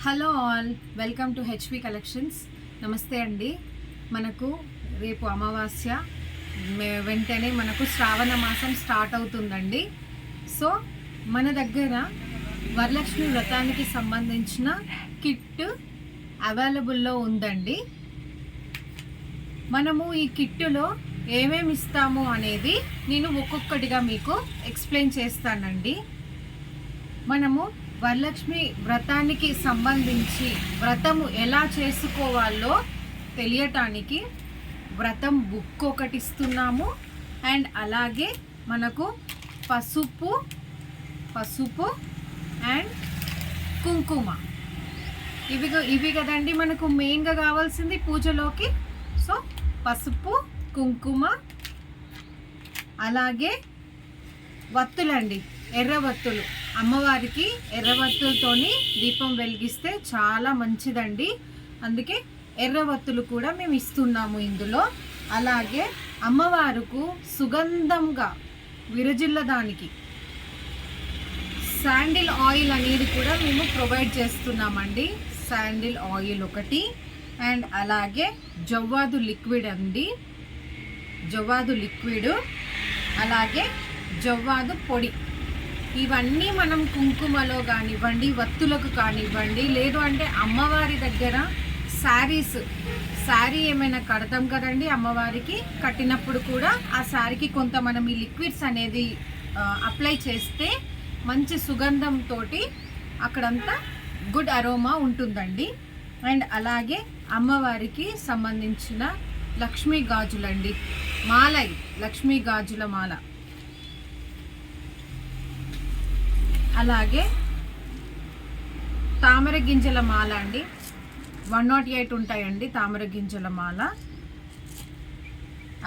Hello all, welcome to HP collections. నమస్తే అండి. మనకు రేపు అమావాస్య, వెంటనే మనకు శ్రావణ మాసం స్టార్ట్ అవుతుందండి. సో మన దగ్గర వరలక్ష్మి వ్రతానికి సంబంధించిన కిట్ అవైలబుల్లో ఉందండి. మనము ఈ కిట్టులో ఏమేమి ఇస్తాము అనేది నేను ఒక్కొక్కటిగా మీకు ఎక్స్ప్లెయిన్ చేస్తానండి. మనము వరలక్ష్మి వ్రతానికి సంబంధించి వ్రతము ఎలా చేసుకోవాలో తెలియటానికి వ్రతం బుక్ ఒకటి ఇస్తున్నాము. అండ్ అలాగే మనకు పసుపు అండ్ కుంకుమ ఇవి కదండి మనకు మెయిన్గా కావాల్సింది పూజలోకి. సో పసుపు, కుంకుమ, అలాగే వత్తులండి, ఎర్రవత్తులు. అమ్మవారికి ఎర్రవత్తులతోని దీపం వెలిగిస్తే చాలా మంచిదండి. అందుకే ఎర్రవత్తులు కూడా మేము ఇస్తున్నాము ఇందులో. అలాగే అమ్మవారికి సుగంధంగా విరజిల్లడానికి శాండిల్ ఆయిల్ అనేది కూడా మేము ప్రొవైడ్ చేస్తున్నామండి. శాండిల్ ఆయిల్ ఒకటి, అండ్ అలాగే జవ్వాదు లిక్విడ్ అండి, జవ్వాదు లిక్విడ్, అలాగే జవ్వాదు పొడి. ఇవన్నీ మనం కుంకుమలో కానివ్వండి, వత్తులకు కానివ్వండి, లేదు అంటే అమ్మవారి దగ్గర శారీ ఏమైనా కడతాం కదండి అమ్మవారికి, కట్టినప్పుడు కూడా ఆ శారీకి కొంత మనం ఈ లిక్విడ్స్ అనేది అప్లై చేస్తే మంచి సుగంధంతో అక్కడంతా గుడ్ అరోమా ఉంటుందండి. అండ్ అలాగే అమ్మవారికి సంబంధించిన లక్ష్మీ గాజులండి, మాల, లక్ష్మీ గాజుల మాల, అలాగే తామర గింజల మాల అండి, 108 ఉంటాయండి తామర గింజల మాల.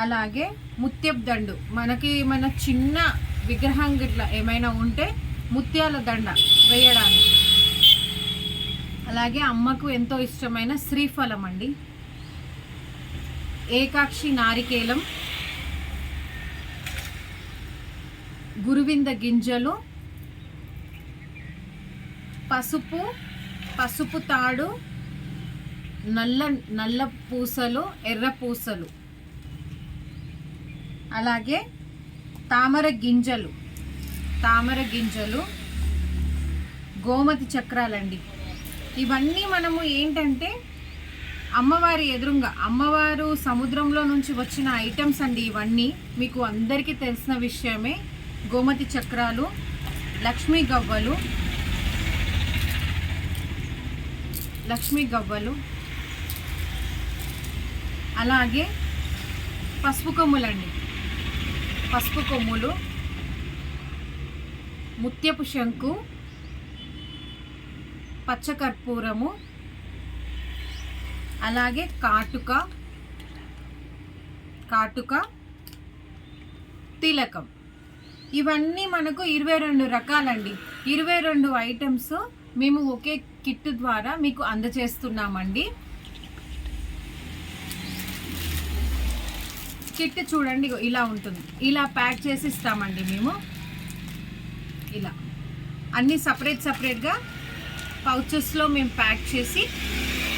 అలాగే ముత్యపు దండు, మనకి మన చిన్న విగ్రహం గిట్లా ఏమైనా ఉంటే ముత్యాల దండ వేయడానికి. అలాగే అమ్మకు ఎంతో ఇష్టమైన శ్రీఫలం అండి, ఏకాక్షి నారికేలం, గురువింద గింజలు, పసుపు తాడు, నల్ల పూసలు, ఎర్ర పూసలు, అలాగే తామర గింజలు, గోమతి చక్రాలండి. ఇవన్నీ మనము ఏంటంటే అమ్మవారి ఎదురుగా, అమ్మవారు సముద్రంలో నుంచి వచ్చిన ఐటమ్స్ అండి ఇవన్నీ. మీకు అందరికీ తెలిసిన విషయమే. గోమతి చక్రాలు, లక్ష్మీ గవ్వలు, అలాగే పసుపు కొమ్ములండి, పసుపు కొమ్ములు, ముత్యపు శంకు, పచ్చకర్పూరము, అలాగే కాటుక, తిలకం. ఇవన్నీ మనకు 22 రకాలండి. 22 ఐటమ్స్ మేము ఒకే కిట్ ద్వారా మీకు అందజేస్తున్నామండి. కిట్ చూడండి ఇలా ఉంటుంది. ఇలా ప్యాక్ చేసి ఇస్తామండి మేము. ఇలా అన్నీ సపరేట్గా పౌచెస్లో మేము ప్యాక్ చేసి,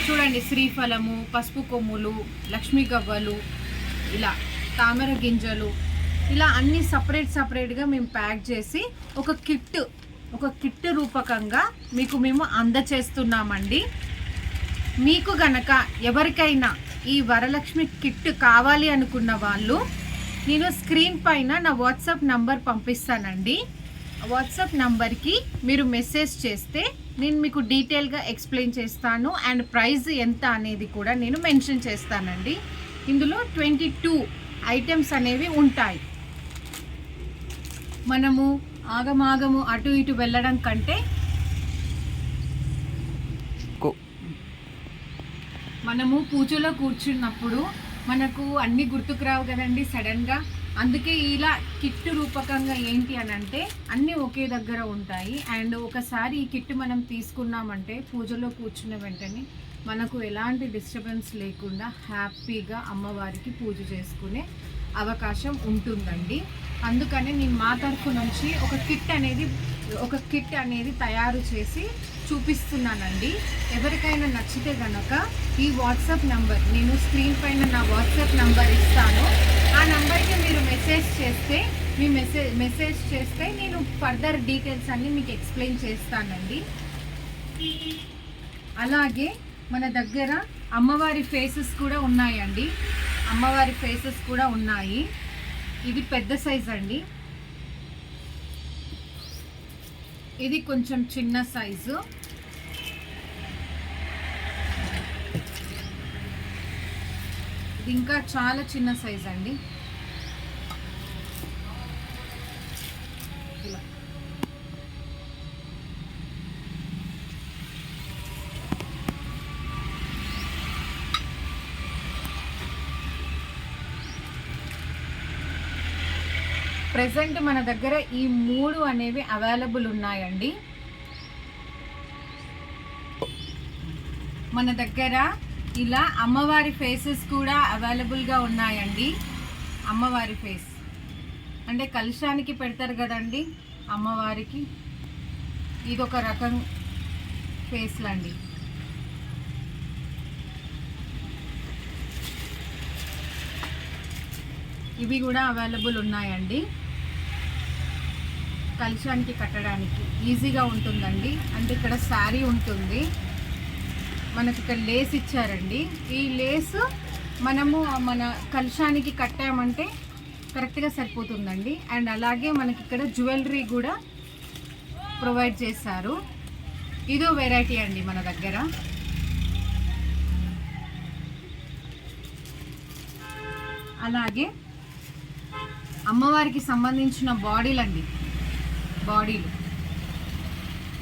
చూడండి శ్రీఫలము, పసుపు కొమ్ములు, లక్ష్మీ గవ్వలు, ఇలా తామర గింజలు, ఇలా అన్నీ సపరేట్గా మేము ప్యాక్ చేసి ఒక కిట్ రూపకంగా మీకు మేము అందచేస్తున్నామండి. మీకు గనక ఎవరికైనా ఈ వరలక్ష్మి కిట్ కావాలి అనుకున్న వాళ్ళు, నేను స్క్రీన్ పైన నా వాట్సాప్ నంబర్ పంపిస్తానండి. వాట్సాప్ నంబర్కి మీరు మెసేజ్ చేస్తే నేను మీకు డీటెయిల్గా ఎక్స్ప్లెయిన్ చేస్తాను. అండ్ ప్రైస్ ఎంత అనేది కూడా నేను మెన్షన్ చేస్తానండి. ఇందులో 22 ఐటమ్స్ అనేవి ఉంటాయి. మనము ఆగమాగము అటు ఇటు వెళ్ళడం కంటే మనము పూజలో కూర్చున్నప్పుడు మనకు అన్నీ గుర్తుకు రావు కదండి సడన్గా. అందుకే ఇలా కిట్ రూపకంగా ఏంటి అని అంటే అన్నీ ఒకే దగ్గర ఉంటాయి. అండ్ ఒకసారి ఈ కిట్ మనం తీసుకున్నామంటే పూజలో కూర్చున్న వెంటనే మనకు ఎలాంటి డిస్టర్బెన్స్ లేకుండా హ్యాపీగా అమ్మవారికి పూజ చేసుకునే అవకాశం ఉంటుందండి. అందుకని నేను మా తరఫు నుంచి ఒక కిట్ అనేది తయారు చేసి చూపిస్తున్నానండి. ఎవరికైనా నచ్చితే కనుక ఈ వాట్సాప్ నంబర్, నేను స్క్రీన్ పైన నా వాట్సాప్ నంబర్ ఇస్తాను. ఆ నంబర్కి మీరు మెసేజ్ చేస్తే నేను ఫర్దర్ డీటెయిల్స్ అన్నీ మీకు ఎక్స్ప్లెయిన్ చేస్తానండి. అలాగే మన దగ్గర అమ్మవారి ఫేసెస్ కూడా ఉన్నాయండి. అమ్మవారి ఫేసెస్ కూడా ఉన్నాయి. ఇది పెద్ద సైజ్ అండి. ఇది కొంచెం చిన్న సైజు. ఇది ఇంకా చాలా చిన్న సైజ్ అండి. ఇలా ప్రెసెంట్ మన దగ్గర ఈ 3 అనేవి అవైలబుల్ ఉన్నాయండి. మన దగ్గర ఇలా అమ్మవారి ఫేసెస్ కూడా అవైలబుల్గా ఉన్నాయండి. అమ్మవారి ఫేస్ అంటే కలశానికి పెడతారు కదండి అమ్మవారికి, ఇదొక రకం ఫేస్లండి. ఇవి కూడా అవైలబుల్ ఉన్నాయండి. కలశానికి కట్టడానికి ఈజీగా ఉంటుందండి. అంటే ఇక్కడ శారీ ఉంటుంది, మనకి ఇక్కడ లేస్ ఇచ్చారండి. ఈ లేస్ మనము మన కలశానికి కట్టామంటే కరెక్ట్గా సరిపోతుందండి. అండ్ అలాగే మనకి ఇక్కడ జ్యువెలరీ కూడా ప్రొవైడ్ చేశారు. ఇదో వెరైటీ అండి మన దగ్గర. అలాగే అమ్మవారికి సంబంధించిన బాడీలు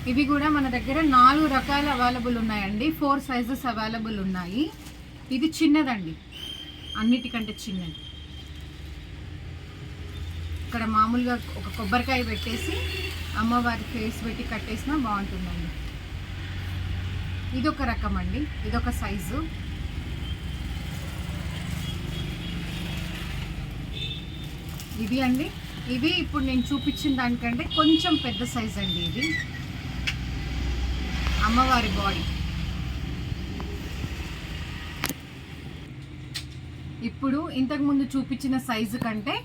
ఇవి కూడా మన దగ్గర 4 రకాలు అవైలబుల్ ఉన్నాయండి. 4 సైజెస్ అవైలబుల్ ఉన్నాయి. ఇది చిన్నదండి, అన్నిటికంటే చిన్నది. ఇక్కడ మామూలుగా ఒక కొబ్బరికాయ పెట్టేసి అమ్మవారి ఫేస్ పెట్టి కట్టేసినా బాగుంటుందండి. ఇదొక రకం అండి, ఇదొక సైజు. ఇది అండి, ఇవి ఇప్పుడు నేను చూపించిన దానికంటే కొంచెం పెద్ద సైజ్ అండి. ఇది అమ్మవారి బాడీ. ఇప్పుడు ఇంతకుముందు చూపించిన సైజు కంటే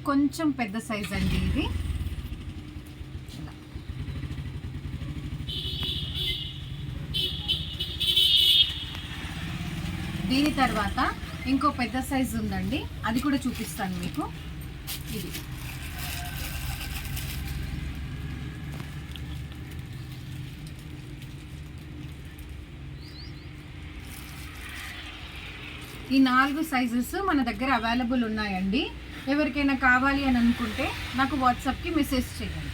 కొంచెం పెద్ద సైజ్ అండి ఇది. దీని తర్వాత ఇంకో పెద్ద సైజు ఉందండి, అది కూడా చూపిస్తాను మీకు. ఇది ఈ 4 సైజెస్ మన దగ్గర అవైలబుల్ ఉన్నాయండి. ఎవరికైనా కావాలి అని అనుకుంటే నాకు వాట్సాప్కి మెసేజ్ చేయండి.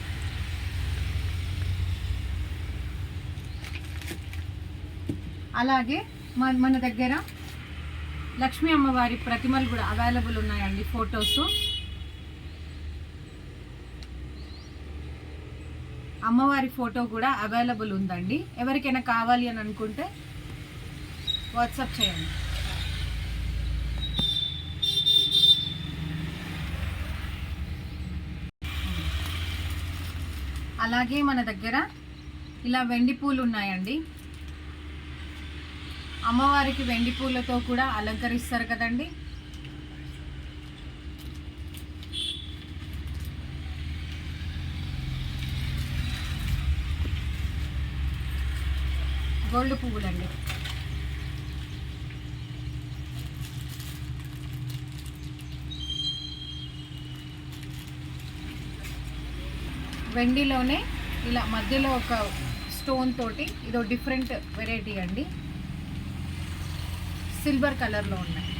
అలాగే మన దగ్గర లక్ష్మీ అమ్మవారి ప్రతిమలు కూడా అవైలబుల్ ఉన్నాయండి. ఫొటోస్, అమ్మవారి ఫోటో కూడా అవైలబుల్ ఉందండి. ఎవరికైనా కావాలి అని అనుకుంటే వాట్సాప్ చేయండి. అలాగే మన దగ్గర ఇలా వెండి పూలు ఉన్నాయండి. అమ్మవారికి వెండి పూలతో కూడా అలంకరిస్తారు కదండి. గోల్డ్ పువ్వులండి. వెండిలోనే ఇలా మధ్యలో ఒక స్టోన్ తోటి, ఇదో డిఫరెంట్ వెరైటీ అండి. సిల్వర్ కలర్లో ఉన్నాయి.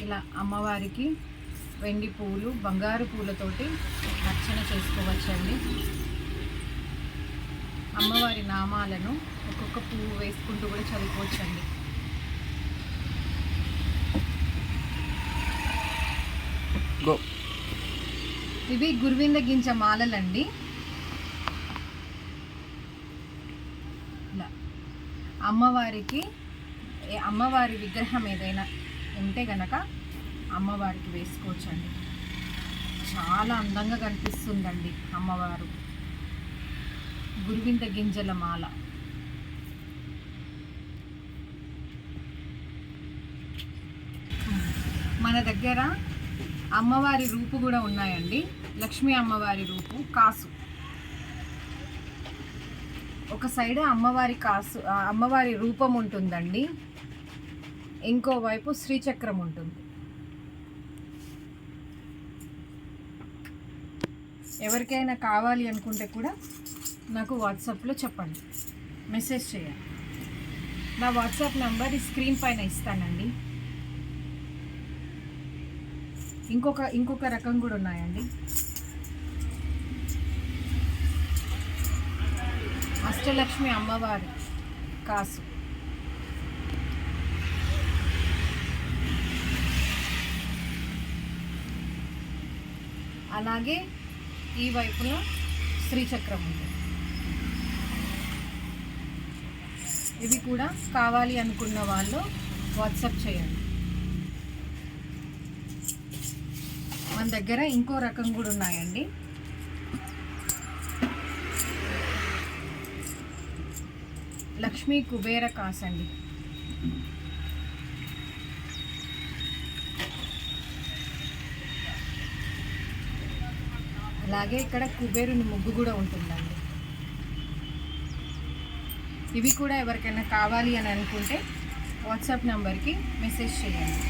ఇలా అమ్మవారికి వెండి పువ్వులు, బంగారు పూలతోటి అర్చన చేసుకోవచ్చండి. అమ్మవారి నామాలను ఒక్కొక్క పువ్వు వేసుకుంటూ కూడా చదువుకోవచ్చండి. ఇవి గురువింద గింజ మాలలండి. అమ్మవారికి అమ్మవారి విగ్రహం ఏదైనా ఉంటే గనక అమ్మవారికి వేసుకోవచ్చండి. చాలా అందంగా కనిపిస్తుందండి అమ్మవారు. గురువింద గింజల మాల. మన దగ్గర అమ్మవారి రూపు కూడా ఉన్నాయండి. లక్ష్మీ అమ్మవారి రూపు కాసు. ఒక సైడ్ అమ్మవారి రూపం ఉంటుందండి, ఇంకోవైపు శ్రీచక్రం ఉంటుంది. ఎవరికైనా కావాలి అనుకుంటే కూడా నాకు వాట్సాప్లో చెప్పండి, మెసేజ్ చేయండి. నా వాట్సాప్ నెంబర్ ఈ స్క్రీన్ పైన ఇస్తానండి. ఇంకొక రకం కూడా ఉన్నాయండి. అష్టలక్ష్మి అమ్మవారి కాసు. అలాగే ఈ వైపులో శ్రీచక్రం ఉంది. ఇవి కూడా కావాలి అనుకున్న వాళ్ళు వాట్సాప్ చేయండి. మన దగ్గర ఇంకో రకం కూడా ఉన్నాయండి. లక్ష్మీ కుబేర కాసండి. అలాగే ఇక్కడ కుబేరుని ముగ్గు కూడా ఉంటుందండి. ఇవి కూడా ఎవరికైనా కావాలి అని అనుకుంటే వాట్సాప్ నెంబర్కి మెసేజ్ చేయండి.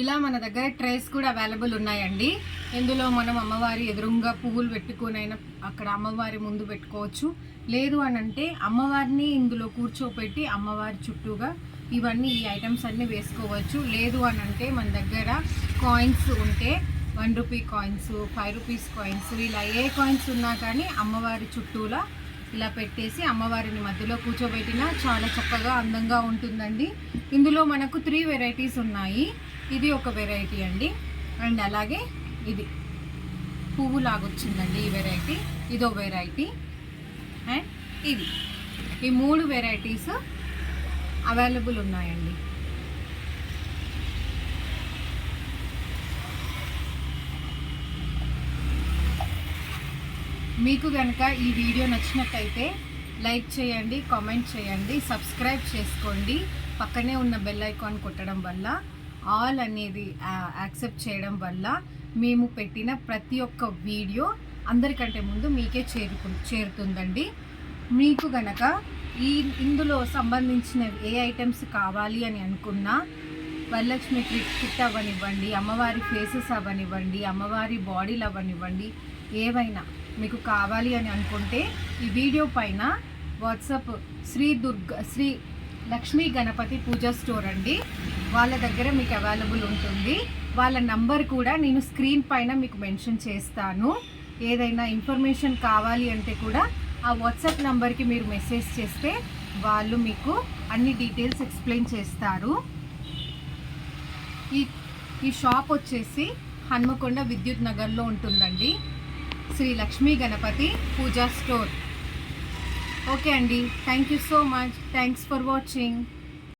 ఇలా మన దగ్గర ట్రేస్ కూడా అవైలబుల్ ఉన్నాయండి. ఇందులో మనం అమ్మవారి ఎదురుగా పువ్వులు పెట్టుకునైనా అక్కడ అమ్మవారి ముందు పెట్టుకోవచ్చు. లేదు అని అంటే అమ్మవారిని ఇందులో కూర్చోపెట్టి అమ్మవారి చుట్టూగా ఇవన్నీ ఈ ఐటమ్స్ అన్నీ వేసుకోవచ్చు. లేదు అని అంటే మన దగ్గర కాయిన్స్ ఉంటే 1 రూపీ కాయిన్స్, 5 రూపీస్ కాయిన్స్, ఇలా ఏ కాయిన్స్ ఉన్నా కానీ అమ్మవారి చుట్టూలా ఇలా పెట్టేసి అమ్మవారిని మధ్యలో కూర్చోబెట్టినా చాలా చక్కగా అందంగా ఉంటుందండి. ఇందులో మనకు 3 వెరైటీస్ ఉన్నాయి. ఇది ఒక వెరైటీ అండి, అండ్ అలాగే ఇది పువ్వు లాగొచ్చిందండి ఈ వెరైటీ, ఇదో వెరైటీ, అండ్ ఇది, ఈ 3 వెరైటీస్ అవైలబుల్ ఉన్నాయండి. మీకు కనుక ఈ వీడియో నచ్చినట్టయితే లైక్ చేయండి, కామెంట్ చేయండి, సబ్స్క్రైబ్ చేసుకోండి. పక్కనే ఉన్న బెల్ ఐకాన్ కొట్టడం వల్ల, ఆల్ అనేది యాక్సెప్ట్ చేయడం వల్ల మేము పెట్టిన ప్రతి ఒక్క వీడియో అందరికంటే ముందు మీకే చేరుతుందండి. మీకు గనక ఇందులో సంబంధించిన ఏ ఐటమ్స్ కావాలి అని అనుకున్నా, వరలక్ష్మి కిట్ అవ్వనివ్వండి, అమ్మవారి ఫేసెస్ అవ్వనివ్వండి, అమ్మవారి బాడీలు అవ్వనివ్వండి, ఏవైనా మీకు కావాలి అని అనుకుంటే ఈ వీడియో పైన వాట్సాప్ శ్రీ లక్ష్మీ గణపతి పూజా స్టోర్ అండి, వాళ్ళ దగ్గర మీకు అవైలబుల్ ఉంటుంది. వాళ్ళ నంబర్ కూడా నేను స్క్రీన్ పైన మీకు మెన్షన్ చేస్తాను. ఏదైనా ఇన్ఫర్మేషన్ కావాలి అంటే కూడా ఆ వాట్సాప్ నంబర్కి మీరు మెసేజ్ చేస్తే వాళ్ళు మీకు అన్ని డీటెయిల్స్ ఎక్స్ప్లెయిన్ చేస్తారు. ఈ షాప్ వచ్చేసి హన్మకొండ విద్యుత్ నగర్లో ఉంటుందండి, శ్రీ లక్ష్మీ గణపతి పూజా స్టోర్. ఓకే అండి, thank you so much. Thanks for watching.